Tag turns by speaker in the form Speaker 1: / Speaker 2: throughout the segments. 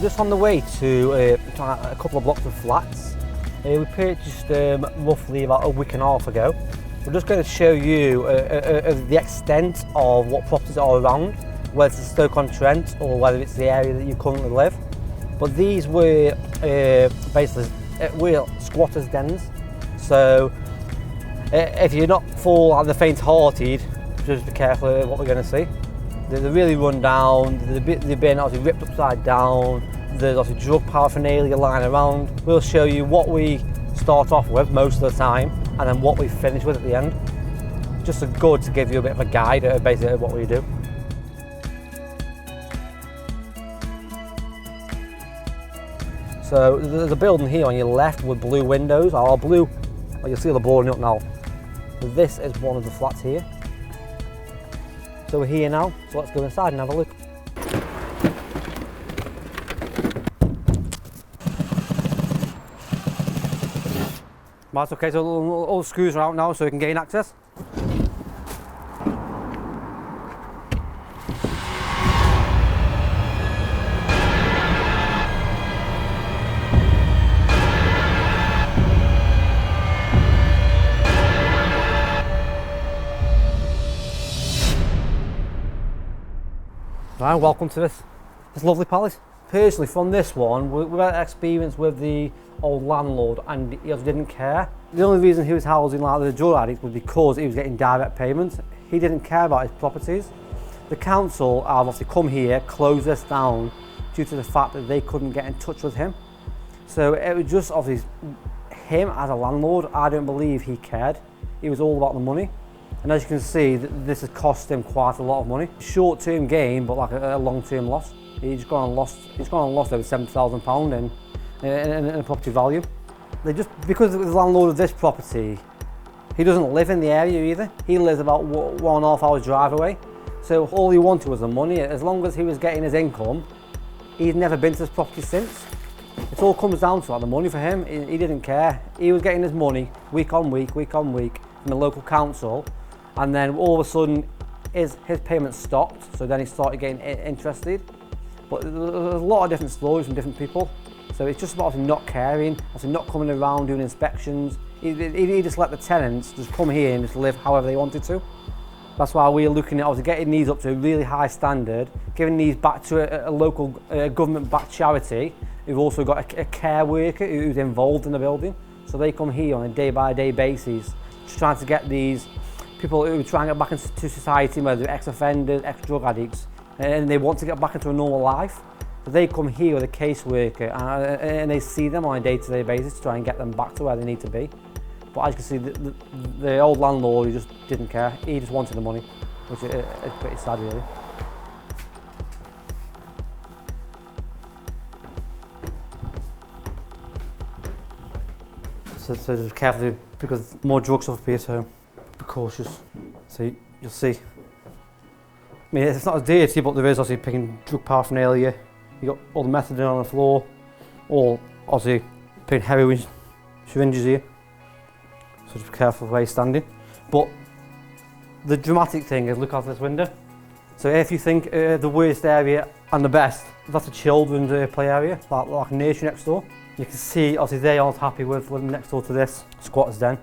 Speaker 1: just on the way to a couple of blocks of flats. We purchased roughly about a week and a half ago. We're just going to show you the extent of what properties are around, whether it's Stoke-on-Trent or whether it's the area that you currently live. But these were basically real squatters' dens. So if you're not full and the faint-hearted, just be careful of what we're going to see. They're really run down, they've been obviously ripped upside down, there's obviously drug paraphernalia lying around. We'll show you what we start off with most of the time and then what we finish with at the end. Just good to give you a bit of a guide of basically what we do. So there's a building here on your left with blue windows, or blue, well, you'll see the boarding up now. This is one of the flats here. So we're here now, so let's go inside and have a look. Right, okay, so all the screws are out now so we can gain access. Right, welcome to this lovely palace. Personally, from this one, we had experience with the old landlord and he just didn't care. The only reason he was housing like the drug addicts was because he was getting direct payments. He didn't care about his properties. The council have obviously come here, closed this down due to the fact that they couldn't get in touch with him. So it was just obviously him as a landlord. I don't believe he cared. He was all about the money. And as you can see, this has cost him quite a lot of money. Short-term gain, but like a long-term loss. He's gone and lost over £7,000 in property value. Because the landlord of this property, he doesn't live in the area either. He lives about 1.5 hours drive away. So all he wanted was the money. As long as he was getting his income, he's never been to this property since. It all comes down to like, the money for him. He didn't care. He was getting his money week on week from the local council. And then all of a sudden his payments stopped, so then he started getting interested. But there's a lot of different stories from different people. So it's just about not caring, not coming around doing inspections. He just let the tenants just come here and just live however they wanted to. That's why we're looking at getting these up to a really high standard, giving these back to a local government-backed charity who've also got a care worker who's involved in the building. So they come here on a day-by-day basis, just trying to get these people who try and get back into society, whether they're ex-offenders, ex-drug addicts, and they want to get back into a normal life. So they come here with a caseworker and they see them on a day-to-day basis to try and get them back to where they need to be. But as you can see, the old landlord, he just didn't care. He just wanted the money, which is pretty sad, really. So just carefully, because more drug stuff here, so be cautious. So you'll see. I mean, it's not as dirty, but there is obviously picking drug paraphernalia. You got all the methadone on the floor, all obviously putting heroin syringes here. So just be careful where you're standing. But the dramatic thing is look out this window. So if you think the worst area and the best, that's a children's play area, like a nursery next door. You can see obviously they aren't happy with living next door to this squatter's den.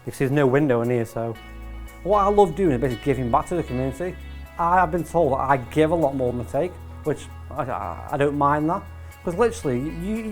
Speaker 1: You can see there's no window in here, so what I love doing is basically giving back to the community. I have been told that I give a lot more than I take, which I don't mind that. Because literally,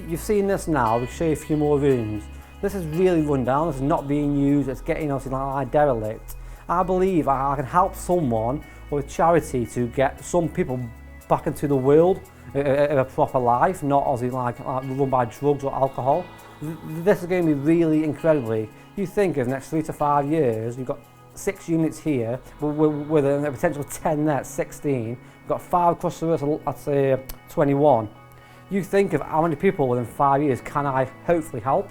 Speaker 1: you've seen this now, we'll show you a few more rooms. This is really run down, this is not being used, it's getting obviously like derelict. I believe I can help someone with charity to get some people back into the world in a proper life, not obviously like run by drugs or alcohol. This is going to be really incredibly. You think of the next 3 to 5 years, you've got 6 units here with a potential 10 there at 16. You've got 5 across the road at 21. You think of how many people within 5 years can I hopefully help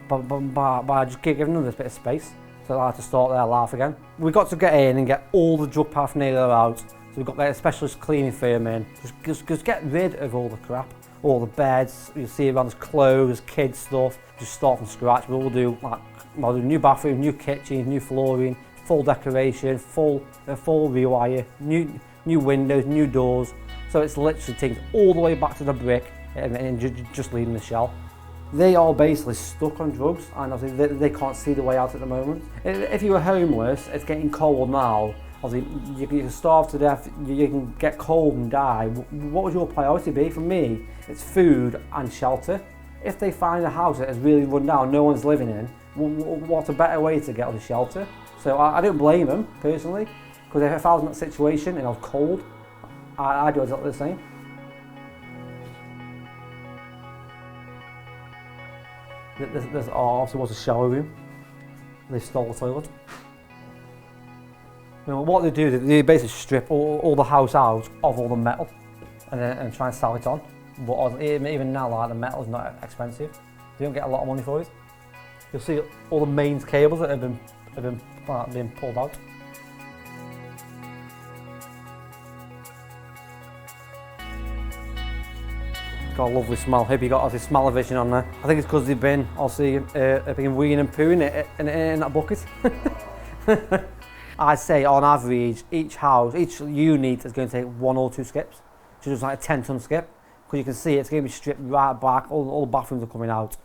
Speaker 1: by just giving them this bit of space so they have to start their life again. We've got to get in and get all the drug paraphernalia out. So we've got a specialist cleaning firm in. Just get rid of all the crap. All the beds, you see around, there's clothes, kids stuff. Just start from scratch. We'll do do new bathroom, new kitchen, new flooring, full decoration, full rewire, new windows, new doors. So it's literally taken all the way back to the brick and just leaving the shell. They are basically stuck on drugs, and obviously they can't see the way out at the moment. If you were homeless, it's getting cold now. Obviously, you can starve to death, you can get cold and die. What would your priority be? For me, it's food and shelter. If they find a house that is really run down, no one's living in, what's a better way to get on the shelter? So I don't blame them, personally, because if I was in that situation and I was cold, I'd do exactly the same. This obviously was a shower room. They stole the toilet. What they do, they basically strip all the house out of all the metal and try and sell it on. But even now, like, the metal is not expensive. You don't get a lot of money for it. You'll see all the mains cables that have been pulled out. Got a lovely smell. Hope you got obviously smell-o-vision on there. I think it's because they've been obviously weeing and pooing in that bucket. I'd say on average each unit is going to take 1 or 2 skips. So just like a 10-ton skip, because you can see it's going to be stripped right back. All the bathrooms are coming out.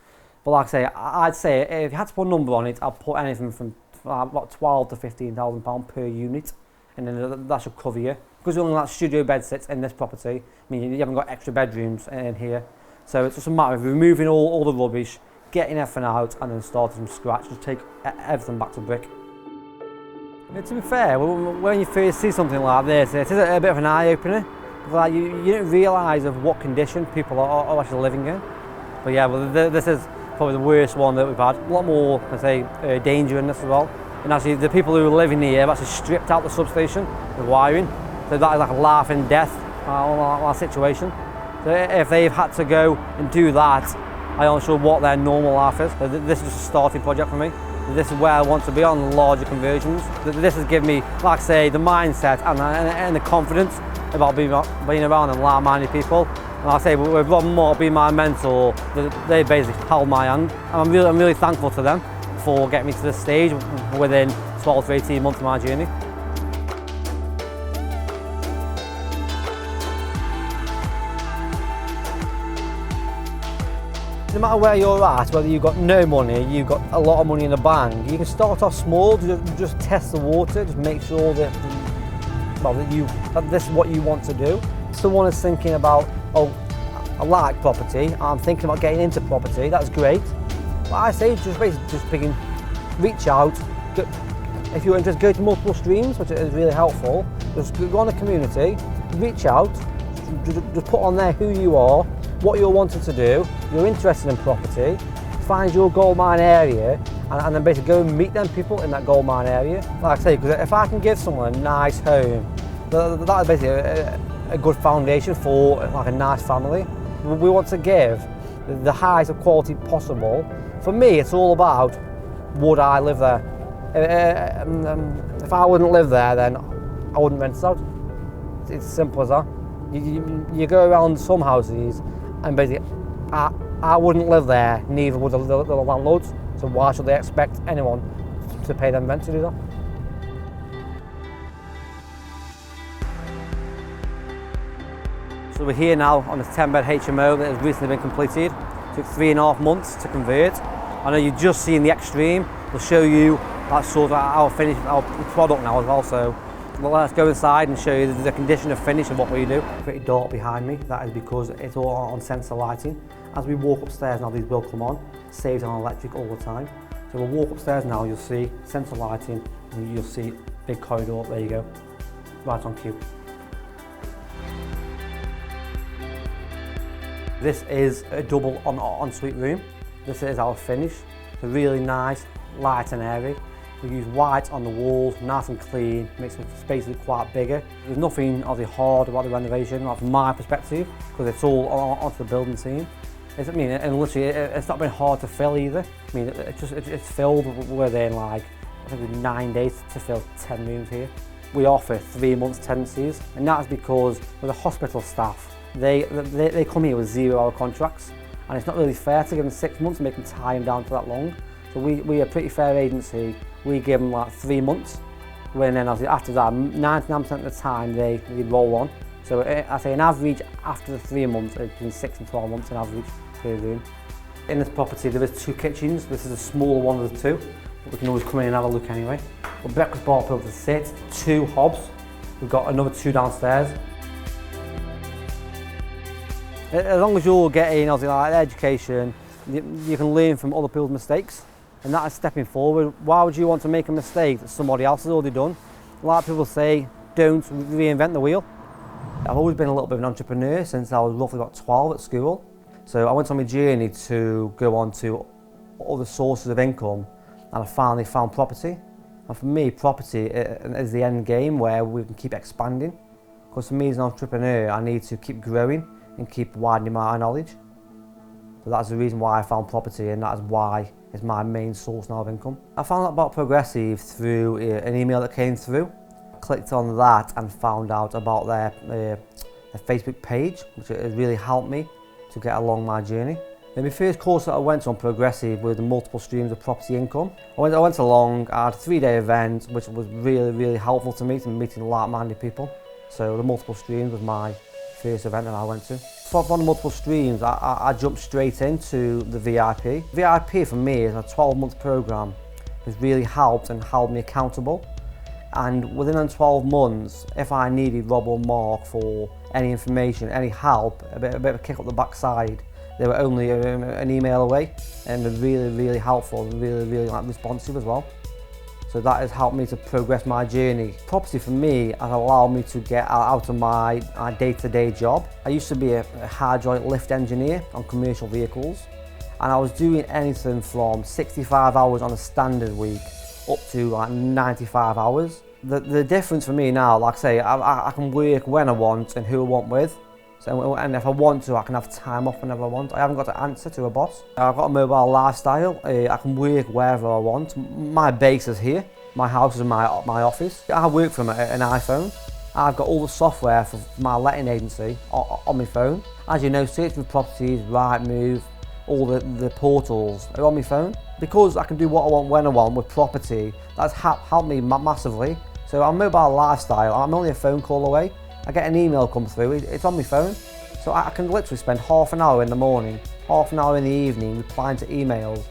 Speaker 1: But like I say, I'd say if you had to put a number on it, I'd put anything from about £12,000 to £15,000 per unit, and then that should cover you. Because only that studio bed sits in this property, I mean, you haven't got extra bedrooms in here. So it's just a matter of removing all the rubbish, getting everything out, and then starting from scratch. Just take everything back to brick. To be fair, when you first see something like this, it is a bit of an eye-opener. Like you don't realise of what condition people are actually living in. But yeah, well, this is probably the worst one that we've had. A lot more, danger in this as well. And actually, the people who are living here have actually stripped out the substation, the wiring. So that is like a laughing death on our situation. So if they've had to go and do that, I'm not sure what their normal life is. So this is just a starting project for me. This is where I want to be on larger conversions. This has given me, like I say, the mindset and the confidence about being around and like-minded people. And like I say, with Rob Moore being my mentor, they basically held my hand. And I'm really thankful to them for getting me to this stage within 12 to 18 months of my journey. No matter where you're at, whether you've got no money, you've got a lot of money in the bank, you can start off small, just test the water, just make sure that this is what you want to do. If someone is thinking about, oh, I like property, I'm thinking about getting into property, that's great. But I say just reach out. If you're interested, go to multiple streams, which is really helpful. Just go on a community, reach out, just put on there who you are, what you're wanting to do, you're interested in property, find your goldmine area, and then basically go and meet them people in that goldmine area. Like I say, because if I can give someone a nice home, that is basically a good foundation for like a nice family. We want to give the highest of quality possible. For me, it's all about, would I live there? If I wouldn't live there, then I wouldn't rent it out. It's as simple as that. You go around some houses, and basically, I wouldn't live there, neither would the landlords, so why should they expect anyone to pay them rent to do that? So we're here now on a 10-bed HMO that has recently been completed. It took 3.5 months to convert. I know you've just seen the extreme. We'll show you that sort of our product now as well. So let's go inside and show you the condition of finish of what we do. Pretty dark behind me. That is because it's all on sensor lighting. As we walk upstairs now, these will come on. Saves on electric all the time. So we'll walk upstairs now. You'll see sensor lighting. And you'll see big corridor. There you go. Right on cue. This is a double ensuite room. This is our finish. It's a really nice, light and airy. We use white on the walls, nice and clean, makes the space look quite bigger. There's nothing obviously hard about the renovation, not from my perspective, because it's all onto the building team. And literally, it's not been hard to fill either. I mean, it's filled within like, I think 9 days to fill 10 rooms here. We offer 3 months tenancies, and that's because with the hospital staff, they come here with 0-hour contracts, and it's not really fair to give them 6 months and make them tie them down for that long. So we are a pretty fair agency. We give them like 3 months, when then after that, 99% of the time they roll on. So I say an average after the 3 months, it's been 6 and 12 months on average per room. In this property there is 2 kitchens. This is a smaller one of the 2, but we can always come in and have a look anyway. A breakfast bar for to sit, 2 hobs. We've got another 2 downstairs. As long as you're getting like education, you can learn from other people's mistakes, and that is stepping forward. Why would you want to make a mistake that somebody else has already done? A lot of people say, don't reinvent the wheel. I've always been a little bit of an entrepreneur since I was roughly about 12 at school. So I went on my journey to go on to other sources of income, and I finally found property. And for me, property is the end game where we can keep expanding. Because for me as an entrepreneur, I need to keep growing and keep widening my knowledge. So that's the reason why I found property, and that is why it's my main source now of income. I found out about Progressive through an email that came through. I clicked on that and found out about their Facebook page, which has really helped me to get along my journey. And my first course that I went on Progressive were the multiple streams of property income. I went along, I had a 3-day event, which was really helpful to me, to meeting like-minded people. So the multiple streams was my first event that I went to. From the multiple streams, I jumped straight into the VIP. VIP for me is a 12-month program. Has really helped and held me accountable. And within them 12 months, if I needed Rob or Mark for any information, any help, a bit of a kick up the backside, they were only an email away, and they're really helpful and really responsive as well. So that has helped me to progress my journey. Property for me has allowed me to get out of my day-to-day job. I used to be a hydraulic lift engineer on commercial vehicles, and I was doing anything from 65 hours on a standard week up to like 95 hours. The difference for me now, like I say, I can work when I want and who I want with. So, and if I want to, I can have time off whenever I want. I haven't got to answer to a boss. I've got a mobile lifestyle. I can work wherever I want. My base is here. My house is my office. I work from an iPhone. I've got all the software for my letting agency on my phone. As you know, search for properties, Rightmove, all the portals are on my phone. Because I can do what I want when I want with property, that's helped me massively. So our mobile lifestyle, I'm only a phone call away. I get an email come through, it's on my phone. So I can literally spend half an hour in the morning, half an hour in the evening replying to emails,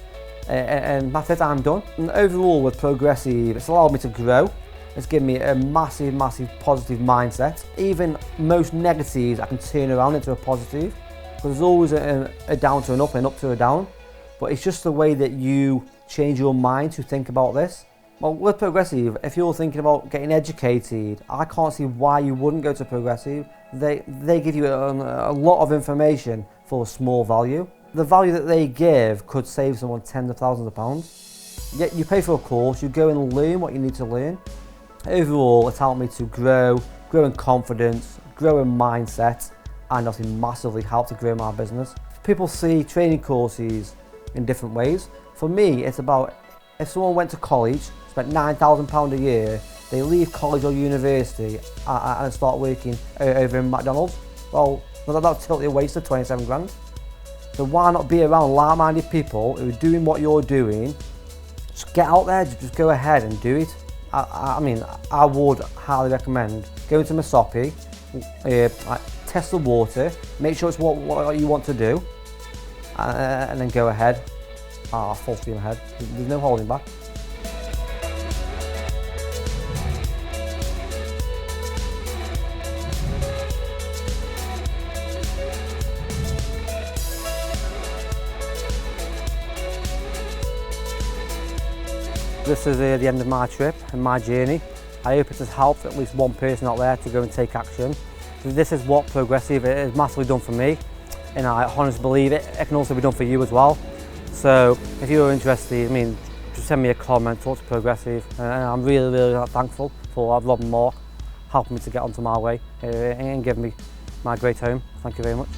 Speaker 1: and that's it, I'm done. And overall with Progressive, it's allowed me to grow. It's given me a massive positive mindset. Even most negatives I can turn around into a positive, because there's always a down to an up and up to a down. But it's just the way that you change your mind to think about this. Well, with Progressive, if you're thinking about getting educated, I can't see why you wouldn't go to Progressive. They give you a lot of information for a small value. The value that they give could save someone tens of thousands of pounds. Yet you pay for a course, you go and learn what you need to learn. Overall, it's helped me to grow in confidence, grow in mindset, and obviously massively helped to grow my business. People see training courses in different ways. For me, it's about if someone went to college, spent £9,000 a year, they leave college or university and start working over in McDonald's. Well, that's totally a waste of 27 grand. So why not be around like-minded people who are doing what you're doing? Just get out there, just go ahead and do it. I mean, I would highly recommend going to Masopi, test the water, make sure it's what you want to do, and then go ahead. Full steam ahead. There's no holding back. This is the end of my trip and my journey. I hope it has helped at least one person out there to go and take action. So this is what Progressive has massively done for me, and I honestly believe it can also be done for you as well. So if you're interested, I mean, just send me a comment, talk to Progressive, and I'm really thankful for Rob and Mark helping me to get onto my way and give me my great home. Thank you very much.